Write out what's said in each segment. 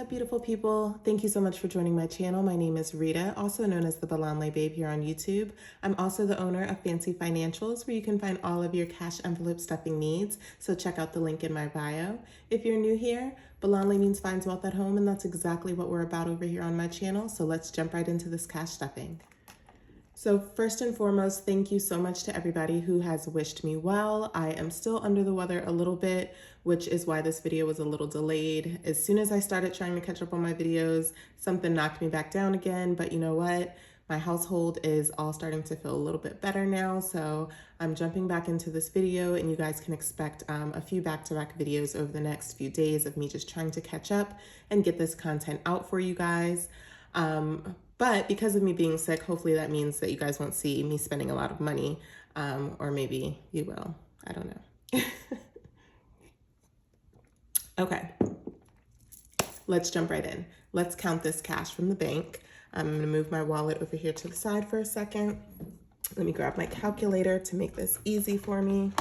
up, beautiful people? Thank you so much for joining my channel. My name is Rita, also known as the Balanle Babe here on YouTube. I'm also the owner of FancyFinancials, where you can find all of your cash envelope stuffing needs, so check out the link in my bio. If you're new here, Balanle means finds wealth at home, and that's exactly what we're about over here on my channel, so let's jump right into this cash stuffing. So first and foremost, thank you so much to everybody who has wished me well. I am still under the weather a little bit, which is why this video was a little delayed. As soon as I started trying to catch up on my videos, something knocked me back down again, but you know what? My household is all starting to feel a little bit better now, so I'm jumping back into this video, and you guys can expect a few back-to-back videos over the next few days of me just trying to catch up and get this content out for you guys. But because of me being sick, hopefully that means that you guys won't see me spending a lot of money, or maybe you will. I don't know. Okay, let's jump right in. Let's count this cash from the bank. I'm gonna move my wallet over here to the side for a second. Let me grab my calculator to make this easy for me.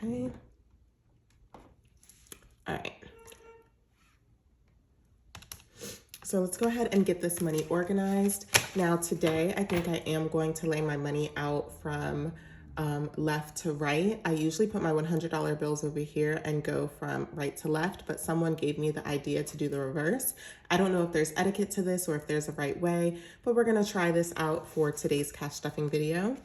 Okay. All right. So let's go ahead and get this money organized. Now today, I think I am going to lay my money out from left to right. I usually put my $100 bills over here and go from right to left, but someone gave me the idea to do the reverse. I don't know if there's etiquette to this or if there's a right way, but we're gonna try this out for today's cash stuffing video.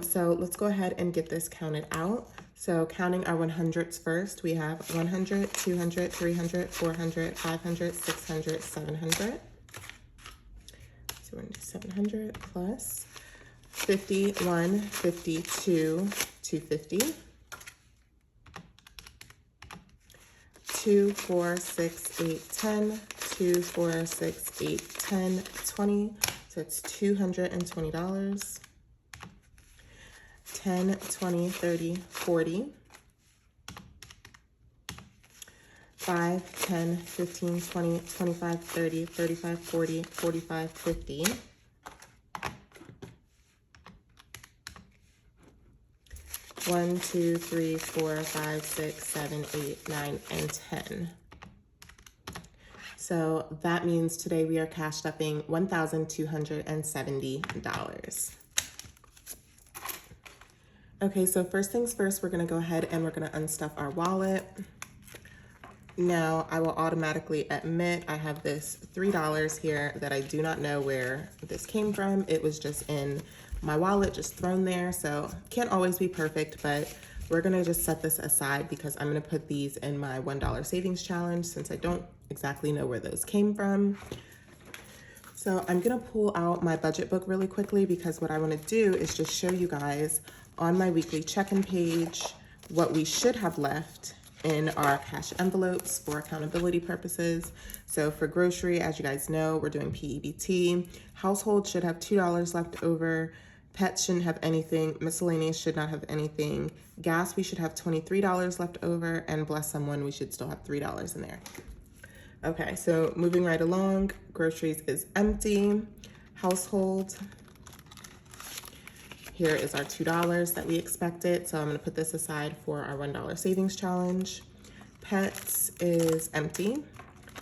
So let's go ahead and get this counted out. So counting our 100s first, we have 100, 200, 300, 400, 500, 600, 700. So we're gonna do 700 plus 51, 52, 250. 2, 4, 6, 8, 10. 2, 4, 6, 8, 10, 20. So it's $220. 10, 20, 30, 40. 5, 10, 15, 20, 25, 30, 35, 40, 45, 50. 1, 2, 3, 4, 5, 6, 7, 8, 9, and 10. So that means today we are cash stuffing $1,270. Okay, so first things first, we're gonna go ahead and we're gonna unstuff our wallet. Now, I will automatically admit I have this $3 here that I do not know where this came from. It was just in my wallet, just thrown there, so can't always be perfect, but we're gonna just set this aside because I'm gonna put these in my $1 savings challenge since I don't exactly know where those came from. So I'm gonna pull out my budget book really quickly because what I wanna do is just show you guys on my weekly check-in page what we should have left in our cash envelopes for accountability purposes. So for grocery, as you guys know, we're doing PEBT. Household should have $2 left over. Pets shouldn't have anything. Miscellaneous should not have anything. Gas, we should have $23 left over. And bless someone, we should still have $3 in there. Okay, so moving right along, groceries is empty. Household, here is our $2 that we expected. So I'm gonna put this aside for our $1 savings challenge. Pets is empty.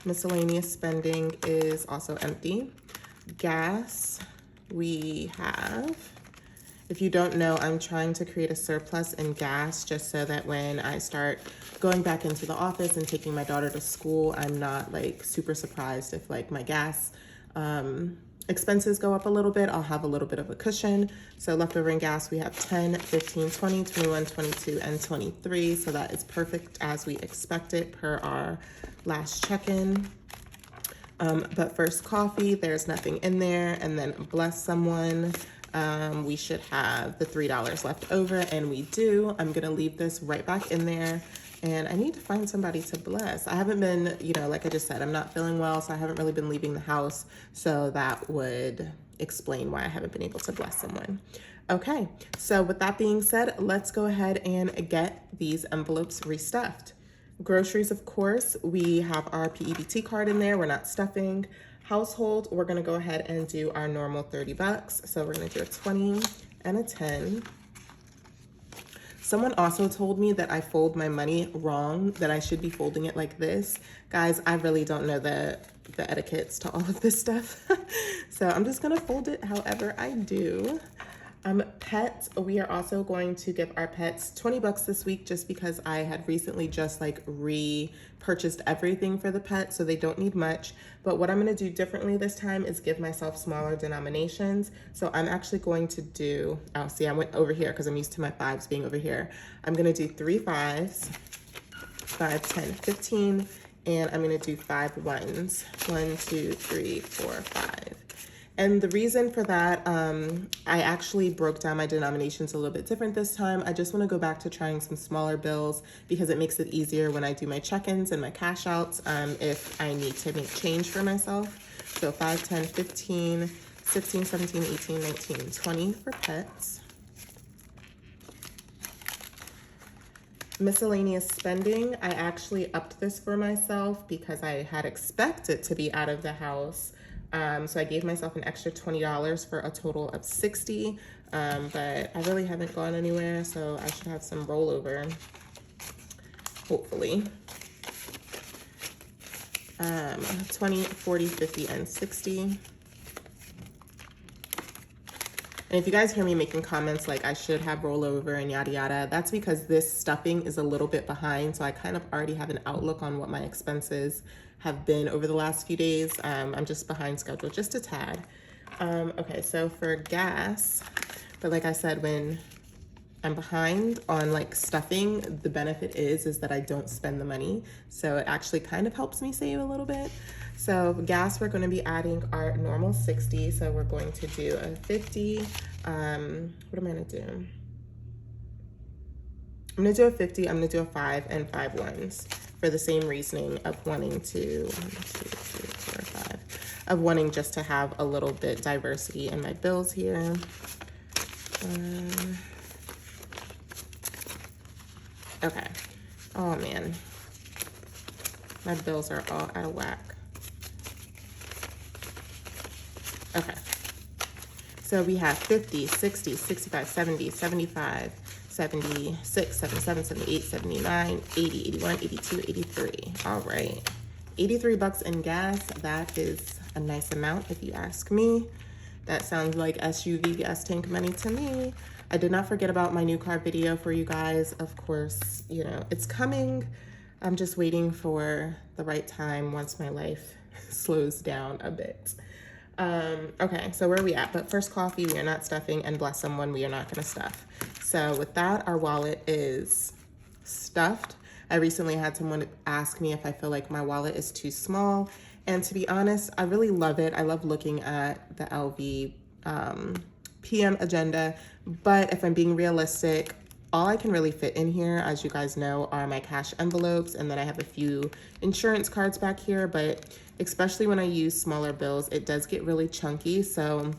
Miscellaneous spending is also empty. Gas, we have, if you don't know, I'm trying to create a surplus in gas just so that when I start going back into the office and taking my daughter to school, I'm not like super surprised if like my gas expenses go up a little bit. I'll have a little bit of a cushion. So leftover in gas, we have 10, 15, 20, 21, 22, and 23. So that is perfect as we expected per our last check-in. But first coffee, there's nothing in there. And then bless someone, we should have the $3 left over, and we do. I'm gonna leave this right back in there. And I need to find somebody to bless. I haven't been, you know, like I just said, I'm not feeling well, so I haven't really been leaving the house. So that would explain why I haven't been able to bless someone. Okay, so with that being said, let's go ahead and get these envelopes restuffed. Groceries, of course, we have our PEBT card in there. We're not stuffing. Household, we're gonna go ahead and do our normal $30. So we're gonna do a 20 and a 10. Someone also told me that I fold my money wrong, that I should be folding it like this. Guys, I really don't know the etiquettes to all of this stuff. So I'm just gonna fold it however I do. Pets, we are also going to give our pets 20 bucks this week just because I had recently just like repurchased everything for the pet, so they don't need much. But what I'm gonna do differently this time is give myself smaller denominations. So I'm actually going to do, oh, see, I went over here because I'm used to my fives being over here. I'm gonna do 3 5s, 5, 10, 15, and I'm gonna do 5 ones. 1, 2, 3, 4, 5. And the reason for that, I actually broke down my denominations a little bit different this time. I just want to go back to trying some smaller bills because it makes it easier when I do my check-ins and my cash outs if I need to make change for myself. So 5, 10, 15, 16, 17, 18, 19, 20 for pets. Miscellaneous spending, I actually upped this for myself because I had expected to be out of the house. So I gave myself an extra $20 for a total of $60, but I really haven't gone anywhere, so I should have some rollover, hopefully. 20, 40, 50, and 60. And if you guys hear me making comments like I should have rollover and yada yada, that's because this stuffing is a little bit behind, so I kind of already have an outlook on what my expenses have been over the last few days. I'm just behind schedule just a tad. Okay, so for gas, but like I said, when I'm behind on like stuffing, the benefit is that I don't spend the money. So it actually kind of helps me save a little bit. So gas, we're going to be adding our normal 60. So we're going to do a 50. What am I going to do? I'm going to do a 50. I'm going to do a 5 and 5 ones for the same reasoning of wanting to, 1, 2, 3, 4, 5, of wanting just to have a little bit diversity in my bills here. Okay. Oh man, my bills are all out of whack. Okay. So we have 50, 60, 65, 70, 75, 76, 77, 78, 79, 80, 81, 82, 83. All right. 83 bucks in gas. That is a nice amount if you ask me. That sounds like SUV gas tank money to me. I did not forget about my new car video for you guys. Of course, you know, it's coming. I'm just waiting for the right time once my life slows down a bit. Okay, so where are we at? But first coffee, we are not stuffing, and bless someone, we are not gonna stuff. So with that, our wallet is stuffed. I recently had someone ask me if I feel like my wallet is too small. And to be honest, I really love it. I love looking at the LV PM agenda. But if I'm being realistic, all I can really fit in here, as you guys know, are my cash envelopes. And then I have a few insurance cards back here. But especially when I use smaller bills, it does get really chunky. So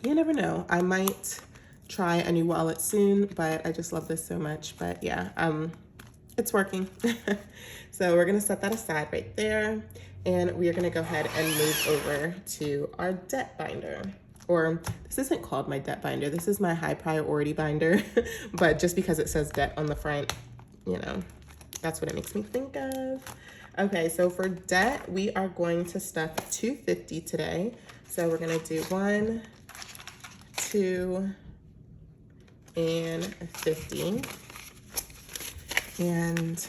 you never know. I might try a new wallet soon, but I just love this so much. But yeah, it's working. So we're gonna set that aside right there. And we are gonna go ahead and move over to our debt binder. Or this isn't called my debt binder, this is my high priority binder. But just because it says debt on the front, you know, that's what it makes me think of. Okay, so for debt, we are going to stuff 250 today. So we're gonna do 1, 2, and 50. And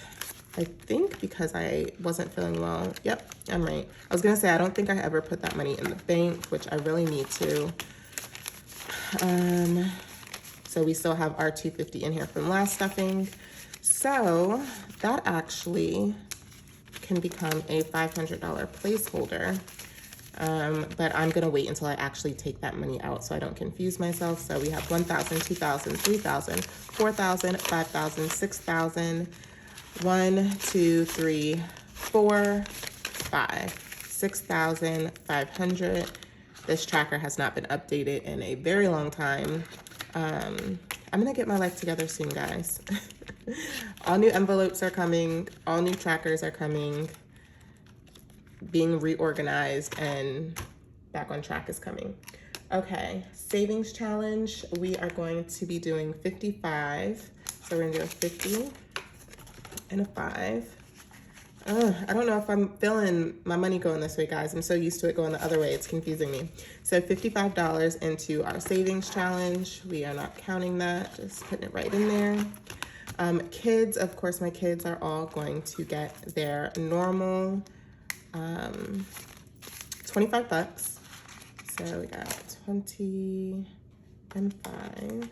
I think because I wasn't feeling well, yep, I'm right. I was gonna say, I don't think I ever put that money in the bank, which I really need to. So we still have our 250 in here from last stuffing. So that actually can become a $500 placeholder. But I'm gonna wait until I actually take that money out so I don't confuse myself. So we have 1,000, 2,000, 3,000, 4,000, 5,000, 6,000, 1, 2, 3, 4, 5, 6,500. This tracker has not been updated in a very long time. I'm gonna get my life together soon, guys. All new envelopes are coming, all new trackers are coming. Being reorganized and back on track is coming. Okay, savings challenge. We are going to be doing 55. So we're gonna do a 50 and a 5. I don't know if I'm feeling my money going this way, guys. I'm so used to it going the other way, it's confusing me. So $55 into our savings challenge. We are not counting that, just putting it right in there. Kids, of course, my kids are all going to get their normal 25 bucks. So we got 20 and 5.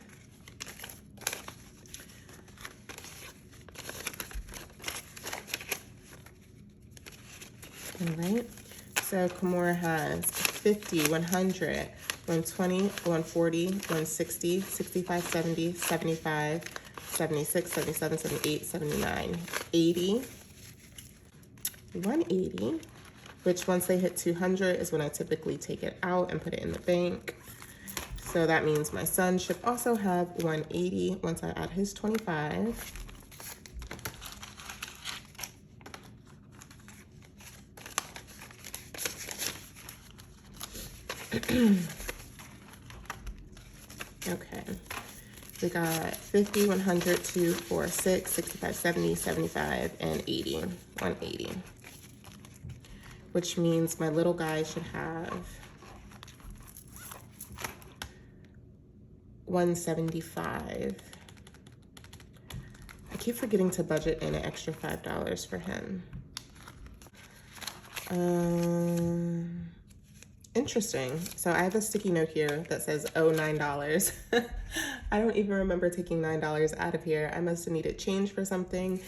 All right, so Kimura has 50, 100, 120, 140, 160, 65, 70, 75, 76, 77, 78, 79, 80, 180, which once they hit 200 is when I typically take it out and put it in the bank. So that means my son should also have 180 once I add his 25. Okay, we got 50, 100, 2, 4, 6, 65, 70, 75, and 80, 180. Which means my little guy should have 175. I keep forgetting to budget in an extra $5 for him. Interesting. So I have a sticky note here that says, oh, $9. I don't even remember taking $9 out of here. I must have needed change for something,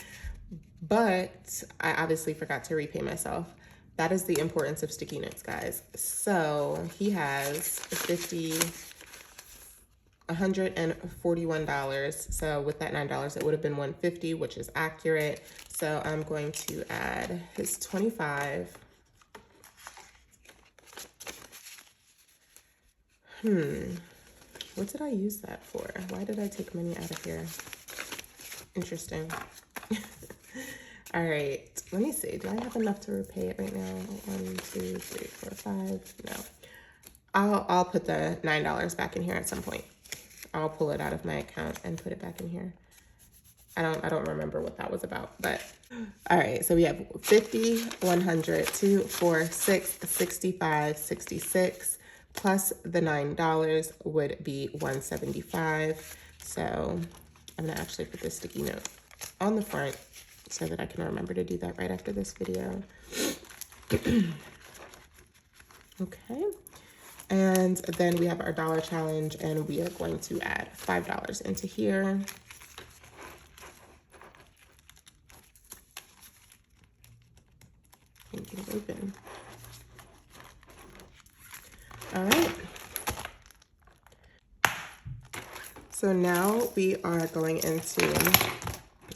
but I obviously forgot to repay myself. That is the importance of sticky notes, guys. So he has 50, $141. So with that $9, it would have been 150, which is accurate. So I'm going to add his 25. What did I use that for? Why did I take money out of here? Interesting. All right, let me see. Do I have enough to repay it right now? 1, 2, 3, 4, 5. No. I'll put the $9 back in here at some point. I'll pull it out of my account and put it back in here. I don't remember what that was about, but all right. So we have 50, 100, 2, 4, 6, 65, 66. Plus the $9 would be 175. So I'm gonna actually put this sticky note on the front so that I can remember to do that right after this video. Okay, and then we have our dollar challenge, and we are going to add $5 into here. Get it open. All right. So now we are going into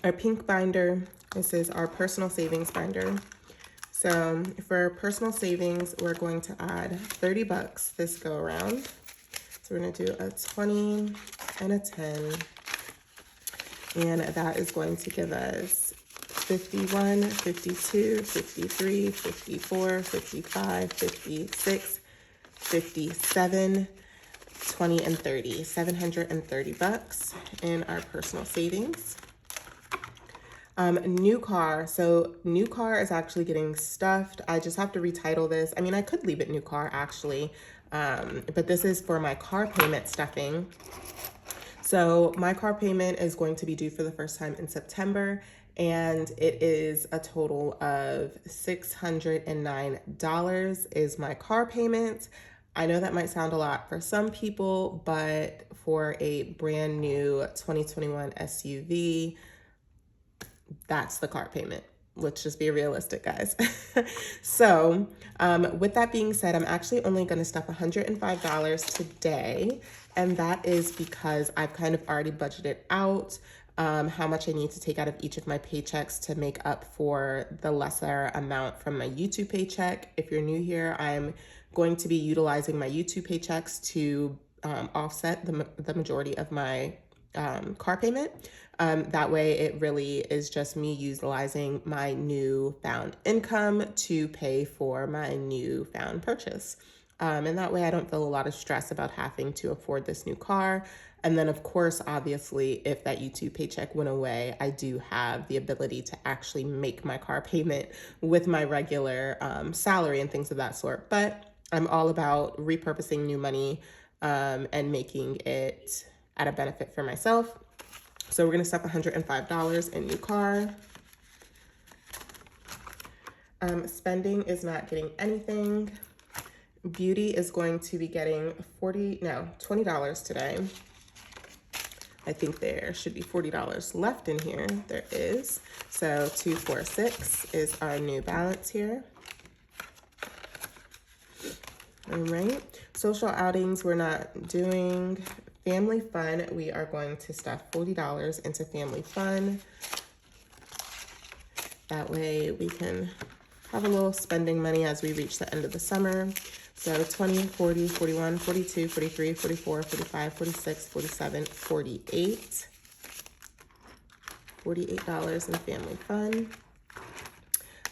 our pink binder. This is our personal savings binder. So for personal savings, we're going to add 30 bucks this go around. So we're gonna do a 20 and a 10. And that is going to give us 51, 52, 53, 54, 55, 56, 57, 20, and 30. 730 bucks in our personal savings. New car. So new car is actually getting stuffed. I just have to retitle this. I mean, I could leave it new car actually, but this is for my car payment stuffing. So my car payment is going to be due for the first time in September, and it is a total of $609 is my car payment. I know that might sound a lot for some people, but for a brand new 2021 SUV, that's the car payment. Let's just be realistic, guys. So with that being said, I'm actually only going to stuff $105 today. And that is because I've kind of already budgeted out how much I need to take out of each of my paychecks to make up for the lesser amount from my YouTube paycheck. If you're new here, I'm going to be utilizing my YouTube paychecks to offset the majority of my car payment. That way it really is just me utilizing my newfound income to pay for my newfound purchase. And that way I don't feel a lot of stress about having to afford this new car. And then of course, obviously, if that YouTube paycheck went away, I do have the ability to actually make my car payment with my regular salary and things of that sort. But I'm all about repurposing new money and making it at a benefit for myself. So we're gonna stuff $105 in new car. Spending is not getting anything. Beauty is going to be getting $20 today. I think there should be $40 left in here. There is. So 246 is our new balance here. All right. Social outings we're not doing. Family fun, we are going to stuff $40 into family fun. That way we can have a little spending money as we reach the end of the summer. So 20, 40, 41, 42, 43, 44, 45, 46, 47, 48. $48 in family fun.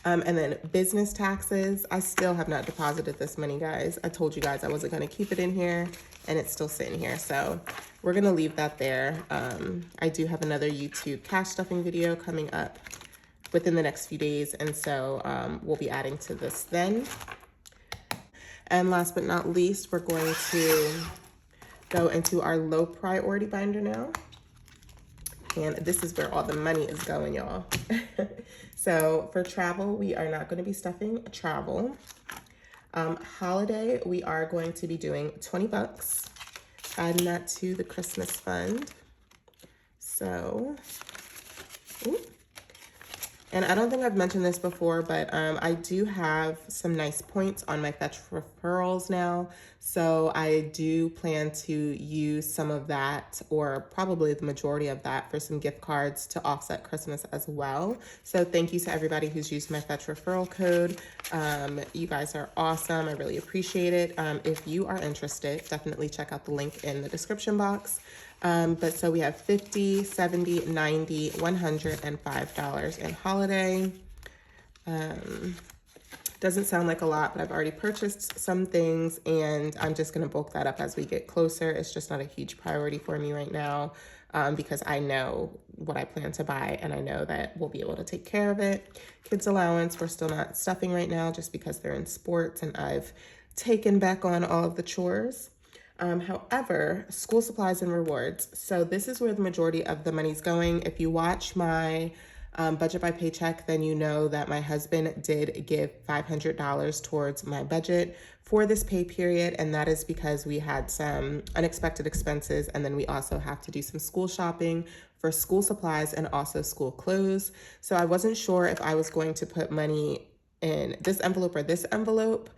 And then business taxes. I still have not deposited this money, guys. I told you guys I wasn't going to keep it in here, and it's still sitting here. So we're going to leave that there. I do have another YouTube cash stuffing video coming up within the next few days, and so we'll be adding to this then. And last but not least, we're going to go into our low priority binder now. And this is where all the money is going, y'all. So for travel, we are not going to be stuffing travel. Holiday, we are going to be doing $20, adding that to the Christmas fund. So, ooh. And I don't think I've mentioned this before, but I do have some nice points on my Fetch referrals now. So I do plan to use some of that, or probably the majority of that, for some gift cards to offset Christmas as well. So thank you to everybody who's used my Fetch referral code. You guys are awesome. I really appreciate it. If you are interested, definitely check out the link in the description box. But so we have $50, $70, $90, $100, and $5 in holiday. Doesn't sound like a lot, but I've already purchased some things, and I'm just going to bulk that up as we get closer. It's just not a huge priority for me right now because I know what I plan to buy, and I know that we'll be able to take care of it. Kids allowance, we're still not stuffing right now just because they're in sports, and I've taken back on all of the chores. However, school supplies and rewards. So this is where the majority of the money's going. If you watch my budget by paycheck, then you know that my husband did give $500 towards my budget for this pay period. And that is because we had some unexpected expenses. And then we also have to do some school shopping for school supplies and also school clothes. So I wasn't sure if I was going to put money in this envelope or this envelope.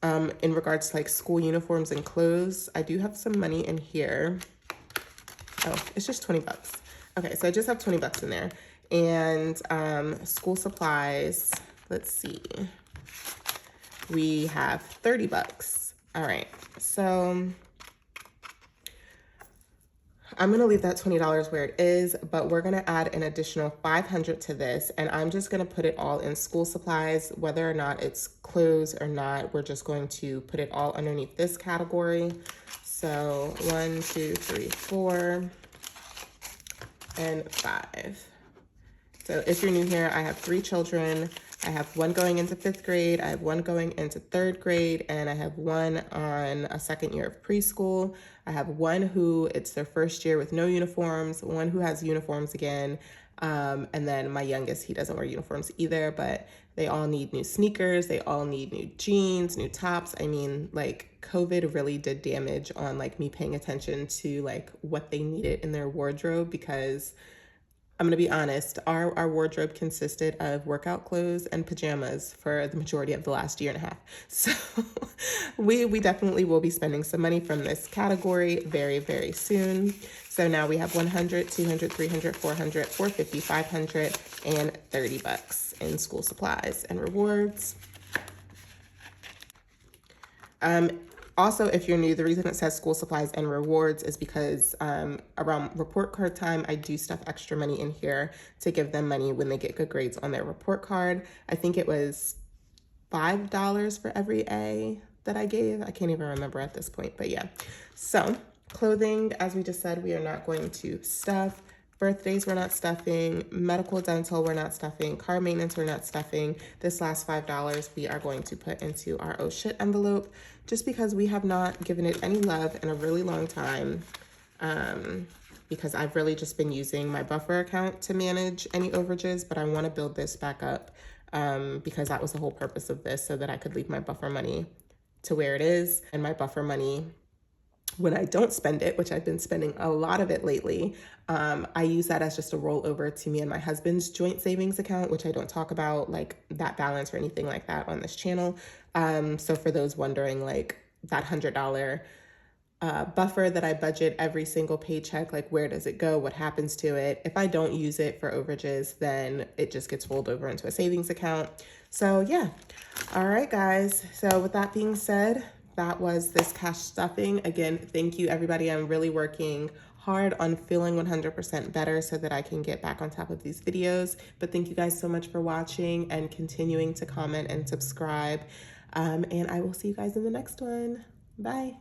In regards to like school uniforms and clothes, I do have some money in here. Oh, it's just $20. Okay, so I just have $20 in there. And school supplies, let's see. We have $30. All right, so I'm gonna leave that $20 where it is, but we're gonna add an additional $500 to this, and I'm just gonna put it all in school supplies, whether or not it's clothes or not. We're just going to put it all underneath this category. So 1, 2, 3, 4, and 5. So if you're new here, I have 3 children. I have one going into 5th grade, I have one going into 3rd grade, and I have one on a 2nd year of preschool. I have one who it's their 1st year with no uniforms, one who has uniforms again, and then my youngest, he doesn't wear uniforms either, but they all need new sneakers, they all need new jeans, new tops. I mean, like, COVID really did damage on like me paying attention to like what they needed in their wardrobe, because I'm gonna be honest, our wardrobe consisted of workout clothes and pajamas for the majority of the last year and a half. So we definitely will be spending some money from this category very, very soon. So now we have 100, 200, 300, 400, 450, 500, and $30 in school supplies and rewards. Also, if you're new, the reason it says school supplies and rewards is because around report card time, I do stuff extra money in here to give them money when they get good grades on their report card. I think it was $5 for every A. that I gave. I can't even remember at this point, but yeah. So clothing, as we just said, we are not going to stuff. Birthdays, we're not stuffing. Medical, dental, we're not stuffing. Car maintenance, we're not stuffing. This last $5 we are going to put into our oh shit envelope, just because we have not given it any love in a really long time. Because I've really just been using my buffer account to manage any overages, but I want to build this back up because that was the whole purpose of this, so that I could leave my buffer money to where it is. And my buffer money, when I don't spend it, which I've been spending a lot of it lately, I use that as just a rollover to me and my husband's joint savings account, which I don't talk about like that balance or anything like that on this channel. So for those wondering, like that $100 buffer that I budget every single paycheck, like where does it go? What happens to it? If I don't use it for overages, then it just gets rolled over into a savings account. So yeah. All right, guys. So with that being said, that was this cash stuffing. Again, thank you everybody. I'm really working hard on feeling 100% better so that I can get back on top of these videos. But thank you guys so much for watching and continuing to comment and subscribe. And I will see you guys in the next one. Bye.